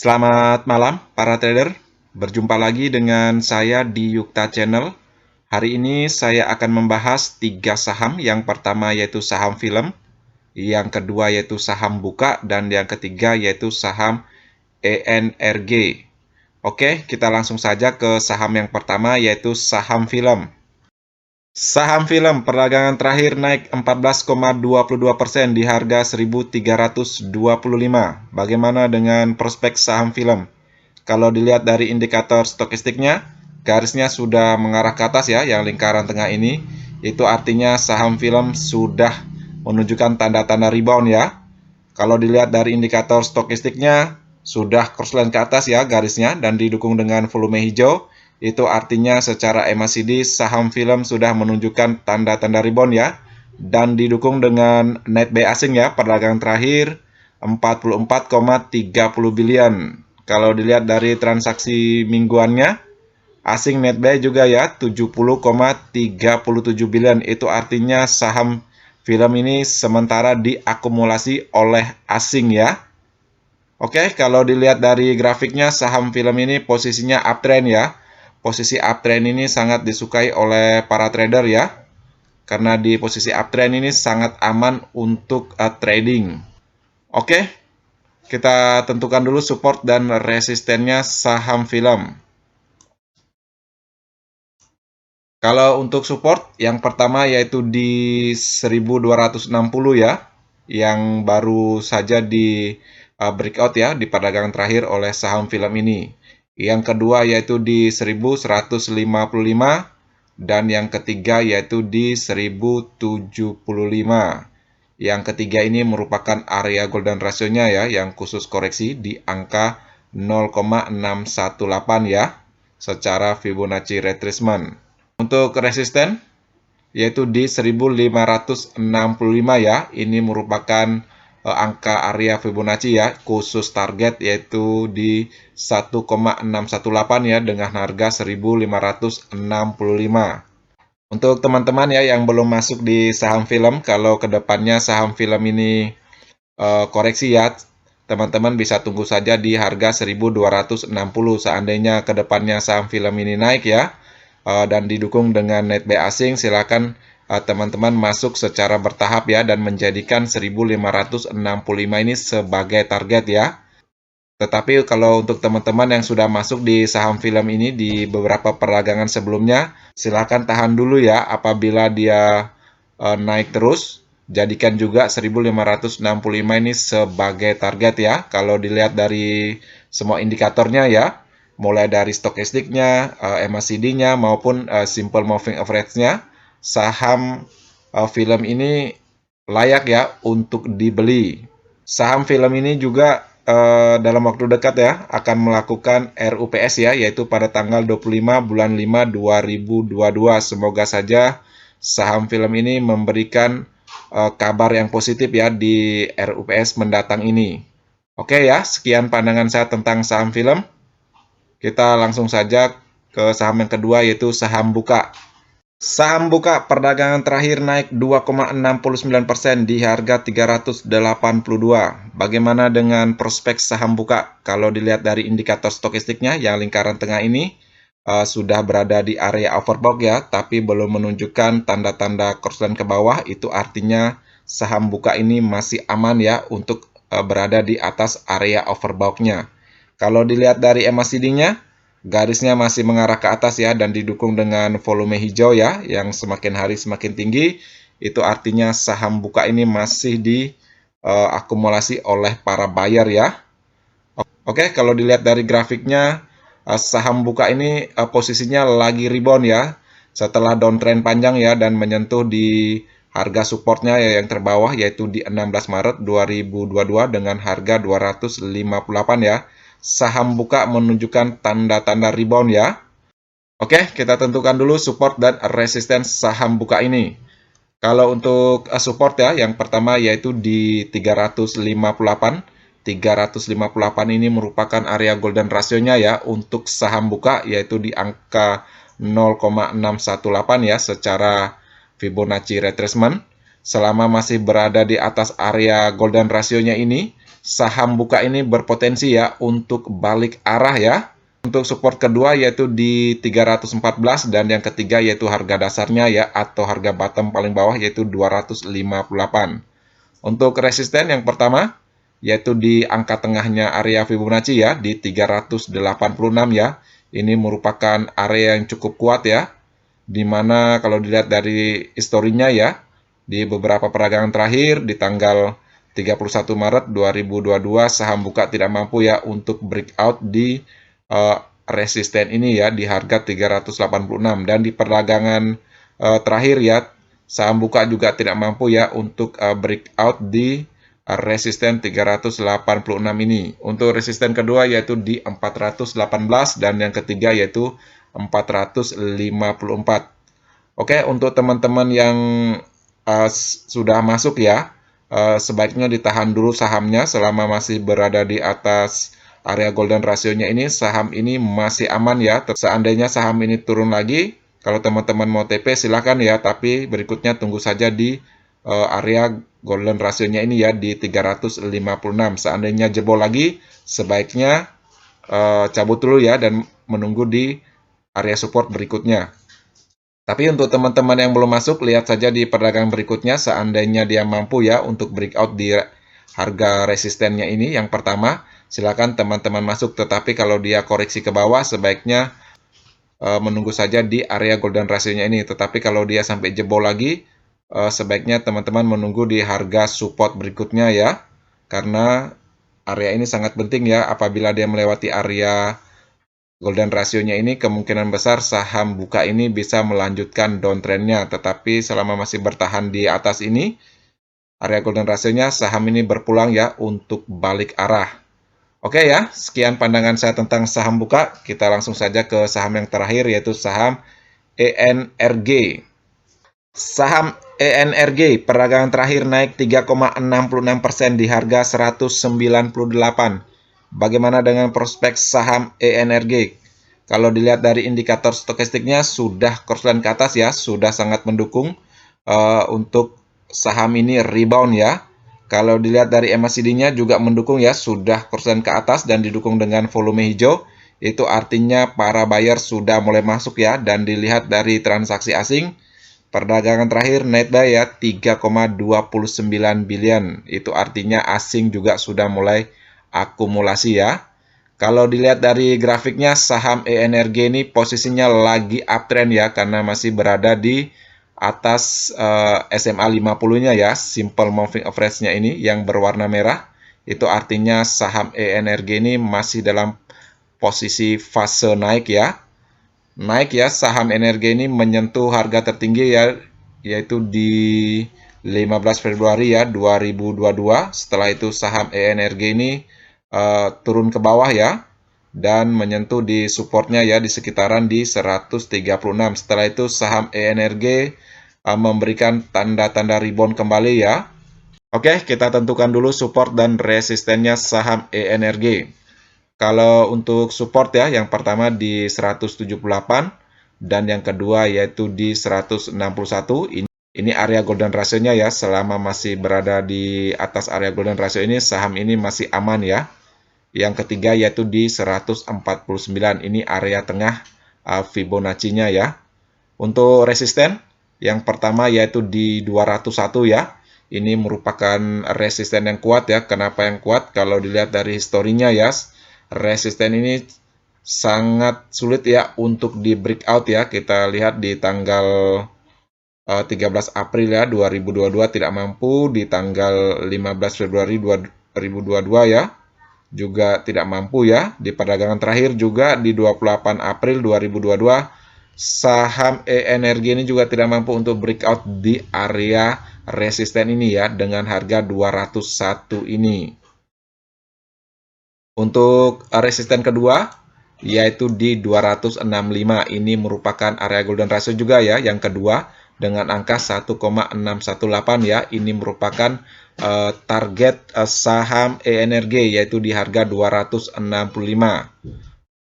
Selamat malam para trader, berjumpa lagi dengan saya di Yukta Channel. Hari ini saya akan membahas 3 saham. Yang pertama yaitu saham film, yang kedua yaitu saham buka, dan yang ketiga yaitu saham ENRG. Oke, kita langsung saja ke saham yang pertama yaitu saham film. Saham film perdagangan terakhir naik 14,22% di harga 1.325. Bagaimana dengan prospek saham film? Kalau dilihat dari indikator stokistiknya, garisnya sudah mengarah ke atas ya, yang lingkaran tengah ini. Itu artinya saham film sudah menunjukkan tanda-tanda rebound ya. Kalau dilihat dari indikator stokistiknya, sudah crossline ke atas ya garisnya dan didukung dengan volume hijau. Itu artinya secara MACD saham film sudah menunjukkan tanda-tanda rebound ya. Dan didukung dengan net buy asing ya, perdagangan terakhir 44,30 billion. Kalau dilihat dari transaksi mingguannya, asing net buy juga ya 70,37 billion. Itu artinya saham film ini sementara diakumulasi oleh asing ya. Oke, kalau dilihat dari grafiknya, saham film ini posisinya uptrend ya. Posisi uptrend ini sangat disukai oleh para trader ya. Karena di posisi uptrend ini sangat aman untuk trading. Oke, kita tentukan dulu support dan resistennya saham film. Kalau untuk support, yang pertama yaitu di 1260 ya, yang baru saja di breakout ya, di perdagangan terakhir oleh saham film ini. Yang kedua yaitu di 1155, dan yang ketiga yaitu di 1075. Yang ketiga ini merupakan area golden ratio-nya ya, yang khusus koreksi di angka 0,618 ya, secara Fibonacci retracement. Untuk resisten yaitu di 1565 ya. Ini merupakan angka area Fibonacci ya, khusus target yaitu di 1,618 ya dengan harga 1565. Untuk teman-teman ya yang belum masuk di saham film, kalau kedepannya saham film ini koreksi ya, teman-teman bisa tunggu saja di harga 1260. Seandainya kedepannya saham film ini naik ya, dan didukung dengan net buy asing, silakan teman-teman masuk secara bertahap ya dan menjadikan 1565 ini sebagai target ya. Tetapi kalau untuk teman-teman yang sudah masuk di saham film ini di beberapa perdagangan sebelumnya, silakan tahan dulu ya. Apabila dia naik terus, jadikan juga 1565 ini sebagai target ya. Kalau dilihat dari semua indikatornya ya, mulai dari stokistiknya, MACD-nya maupun simple moving average-nya, saham film ini layak ya untuk dibeli. Saham film ini juga dalam waktu dekat ya akan melakukan RUPS ya, yaitu pada tanggal 25 bulan 5 2022. Semoga saja saham film ini memberikan kabar yang positif ya di RUPS mendatang ini. Oke ya, sekian pandangan saya tentang saham film. Kita langsung saja ke saham yang kedua yaitu saham buka. Saham buka perdagangan terakhir naik 2,69% di harga 382. Bagaimana dengan prospek saham buka? Kalau dilihat dari indikator stokistiknya yang lingkaran tengah ini sudah berada di area overbought ya, tapi belum menunjukkan tanda-tanda crossline ke bawah. Itu artinya saham buka ini masih aman ya untuk berada di atas area overbought-nya. Kalau dilihat dari MACD-nya, garisnya masih mengarah ke atas ya dan didukung dengan volume hijau ya yang semakin hari semakin tinggi. Itu artinya saham buka ini masih diakumulasi oleh para buyer ya. Oke, kalau dilihat dari grafiknya, saham buka ini posisinya lagi rebound ya setelah downtrend panjang ya dan menyentuh di harga supportnya ya yang terbawah yaitu di 16 Maret 2022 dengan harga 258 ya. Saham buka menunjukkan tanda-tanda rebound ya. Oke, kita tentukan dulu support dan resisten saham buka ini. Kalau untuk support ya, yang pertama yaitu di 358. 358 ini merupakan area golden ratio-nya ya untuk saham buka yaitu di angka 0,618 ya secara Fibonacci retracement. Selama masih berada di atas area golden ratio-nya ini, saham buka ini berpotensi ya untuk balik arah ya. Untuk support kedua yaitu di 314 dan yang ketiga yaitu harga dasarnya ya atau harga bottom paling bawah yaitu 258. Untuk resisten yang pertama yaitu di angka tengahnya area Fibonacci ya di 386 ya. Ini merupakan area yang cukup kuat ya. Dimana kalau dilihat dari historinya ya di beberapa peragangan terakhir di tanggal 31 Maret 2022 saham buka tidak mampu ya untuk breakout di resisten ini ya di harga 386 dan di perdagangan terakhir ya saham buka juga tidak mampu ya untuk breakout di resisten 386 ini. Untuk resisten kedua yaitu di 418 dan yang ketiga yaitu 454. Oke, untuk teman-teman yang sudah masuk ya, sebaiknya ditahan dulu sahamnya selama masih berada di atas area golden ratio-nya ini. Saham ini masih aman ya. Seandainya saham ini turun lagi, kalau teman-teman mau TP silahkan ya, tapi berikutnya tunggu saja di area golden ratio-nya ini ya di 356. Seandainya jebol lagi, sebaiknya cabut dulu ya dan menunggu di area support berikutnya. Tapi untuk teman-teman yang belum masuk, lihat saja di perdagangan berikutnya seandainya dia mampu ya untuk breakout di harga resistennya ini. Yang pertama, silakan teman-teman masuk. Tetapi kalau dia koreksi ke bawah, sebaiknya menunggu saja di area golden ratio-nya ini. Tetapi kalau dia sampai jebol lagi, sebaiknya teman-teman menunggu di harga support berikutnya ya. Karena area ini sangat penting ya. Apabila dia melewati area golden ratio-nya ini kemungkinan besar saham buka ini bisa melanjutkan downtrend-nya. Tetapi selama masih bertahan di atas ini, area golden ratio-nya saham ini berpulang ya untuk balik arah. Oke ya, sekian pandangan saya tentang saham buka. Kita langsung saja ke saham yang terakhir yaitu saham ENRG. Saham ENRG peragangan terakhir naik 3,66% di harga 198. Bagaimana dengan prospek saham ENRG? Kalau dilihat dari indikator stokastiknya sudah korslen ke atas ya, sudah sangat mendukung untuk saham ini rebound ya. Kalau dilihat dari MACD-nya juga mendukung ya, sudah korslen ke atas dan didukung dengan volume hijau. Itu artinya para buyer sudah mulai masuk ya, dan dilihat dari transaksi asing, perdagangan terakhir net buy ya 3,29 billion. Itu artinya asing juga sudah mulai akumulasi ya. Kalau dilihat dari grafiknya saham ENRG ini posisinya lagi uptrend ya karena masih berada di atas SMA 50-nya ya, simple moving average-nya ini yang berwarna merah. Itu artinya saham ENRG ini masih dalam posisi fase naik ya. Naik ya, saham energi ini menyentuh harga tertinggi ya, yaitu di 15 Februari ya 2022. Setelah itu saham ENRG ini turun ke bawah ya, dan menyentuh di supportnya ya di sekitaran di 136. Setelah itu saham ENRG memberikan tanda-tanda rebound kembali ya. Oke, kita tentukan dulu support dan resistennya saham ENRG. Kalau untuk support ya, yang pertama di 178 dan yang kedua yaitu di 161. Ini area golden ratio-nya ya, selama masih berada di atas area golden ratio ini saham ini masih aman ya. Yang ketiga yaitu di 149. Ini area tengah Fibonacci-nya ya. Untuk resisten, yang pertama yaitu di 201 ya. Ini merupakan resisten yang kuat ya. Kenapa yang kuat? Kalau dilihat dari historinya ya, resisten ini sangat sulit ya untuk di breakout ya. Kita lihat di tanggal 13 April ya 2022 tidak mampu, di tanggal 15 Februari 2022 ya juga tidak mampu ya. Di perdagangan terakhir juga di 28 April 2022 saham ENRG ini juga tidak mampu untuk breakout di area resisten ini ya dengan harga 201 ini. Untuk resisten kedua yaitu di 265. Ini merupakan area golden ratio juga ya yang kedua dengan angka 1,618 ya. Ini merupakan target saham ENRG yaitu di harga 265.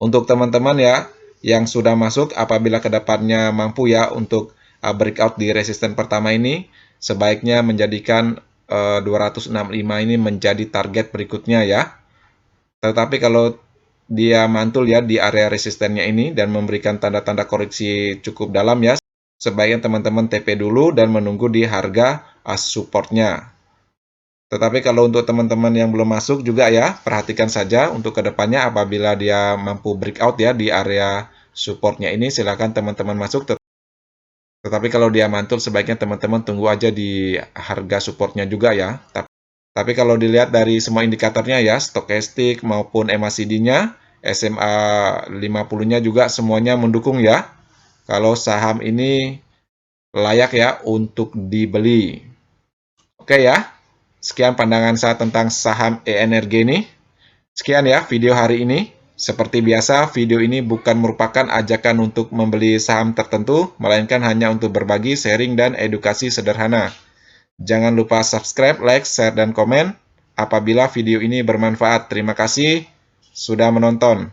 Untuk teman-teman ya yang sudah masuk, apabila kedepannya mampu ya untuk breakout di resisten pertama ini, sebaiknya menjadikan 265 ini menjadi target berikutnya ya. Tetapi kalau dia mantul ya di area resistennya ini dan memberikan tanda-tanda koreksi cukup dalam ya, sebaiknya teman-teman TP dulu dan menunggu di harga supportnya. Tetapi kalau untuk teman-teman yang belum masuk juga ya, perhatikan saja untuk kedepannya apabila dia mampu breakout ya di area supportnya ini, silakan teman-teman masuk. Tetapi kalau dia mantul, sebaiknya teman-teman tunggu aja di harga supportnya juga ya. Tapi kalau dilihat dari semua indikatornya ya, stokastik maupun MACD-nya, SMA 50-nya juga semuanya mendukung ya. Kalau saham ini layak ya untuk dibeli. Oke ya, sekian pandangan saya tentang saham ENRG ini. Sekian ya video hari ini. Seperti biasa, video ini bukan merupakan ajakan untuk membeli saham tertentu, melainkan hanya untuk berbagi, sharing, dan edukasi sederhana. Jangan lupa subscribe, like, share, dan komen apabila video ini bermanfaat. Terima kasih sudah menonton.